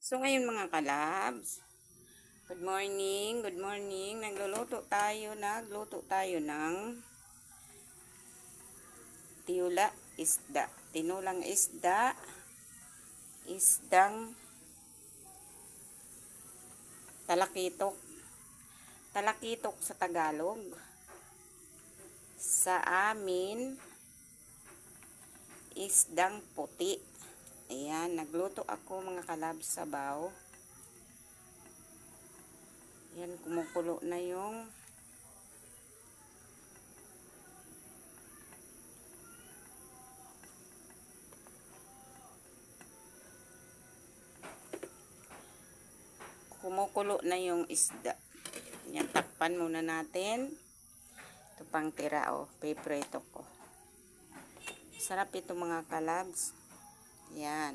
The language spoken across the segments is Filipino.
So ngayon mga kalabs, good morning, good morning. Nagluto tayo ng tinulang isda, isdang talakitok. Talakitok sa Tagalog. Sa amin, isdang puti. Ayan, nagluto ako mga kalabs sabaw. Ayan, kumukulo na yung isda. Ayan, takpan muna natin. Ito pang tira, paprito ko. Sarap ito mga kalabs. Ayan.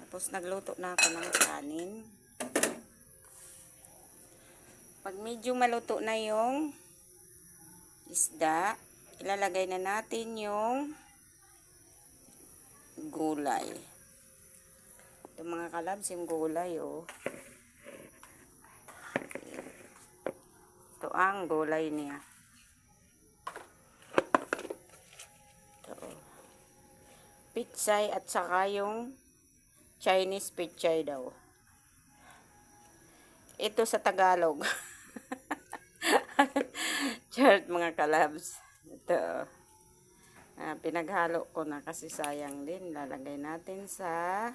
Tapos nagluto na ako ng kanin. Pag medyo maluto na yung isda, ilalagay na natin yung gulay. Ito mga kalabs, yung gulay, Ito ang gulay niya. Ito, pitsay at saka yung Chinese pitsay daw. Ito sa Tagalog. Charot mga kalabs. Ito. Pinaghalo ko na kasi sayang din. Lalagay natin sa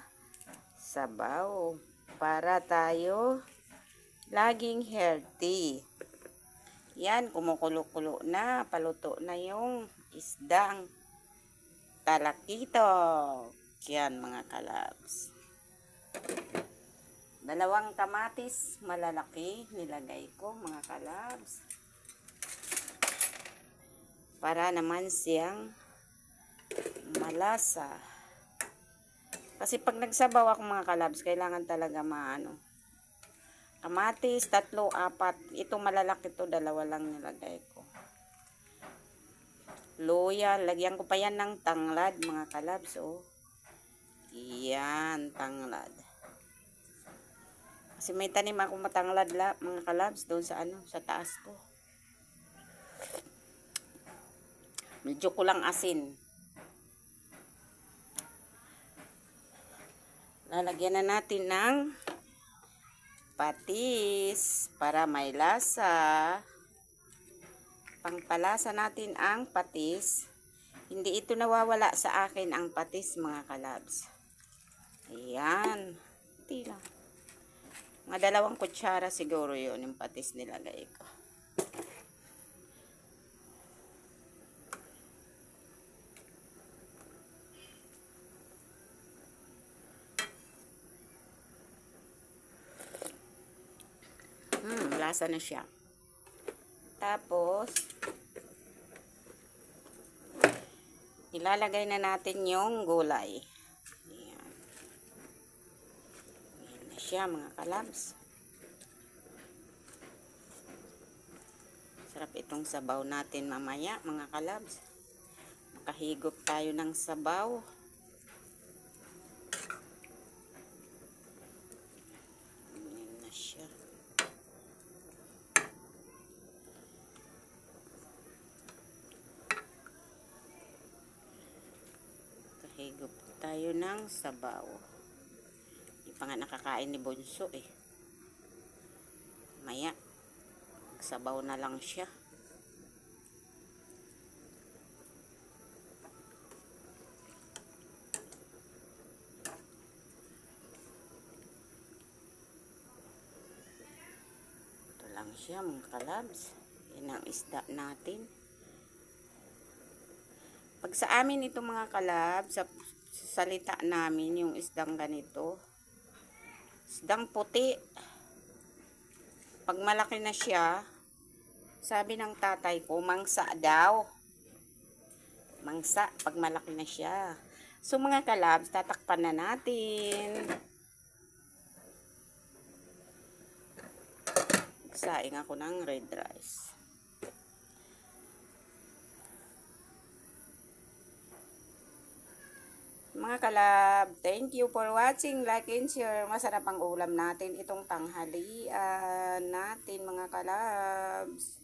sabaw para tayo laging healthy. Yan, kumukulo-kulo na. Paluto na yung isdang talakitok. Yan mga kalabs. 2 kamatis malalaki nilagay ko mga kalabs. Para naman siyang malasa. Kasi pag nagsabaw ako mga kalabs, kailangan talaga kamatis, 3, 4. Ito malalaki to, 2 lang nilagay ko. Luya, lagyan ko pa yan ng tanglad mga kalabs, Yan, tanglad. Kasi may tanim ako matanglad mga kalabs doon sa taas ko. Medyo kulang asin. Lalagyan na natin ng patis para may lasa. Pangpalasa natin ang patis. Hindi ito nawawala sa akin ang patis mga kalabs. Ayan. Hindi lang. Mga 2 kutsara siguro yun yung patis nilagay ko. Lasa na siya. Tapos, ilalagay na natin yung gulay. Ayan. Ayan na siya mga kalabs. Sarap itong sabaw natin mamaya mga kalabs. Makahigop tayo ng sabaw. Ayan na siya. Higop tayo ng sabaw. Hindi pa nga nakakain ni Bonso Maya, sabaw na lang siya. Ito lang siya mga kalabs. Yan ang isda natin. Pag sa amin ito mga kalab, sa salita namin yung isdang ganito, isdang puti. Pag malaki na siya, sabi ng tatay ko, mangsa daw. Mangsa, pag malaki na siya. So mga kalabs, tatakpan na natin. Saing ako ng red rice. Mga kalab, thank you for watching. Like and share. Masarap ang ulam natin itong tanghalian natin mga kalabs.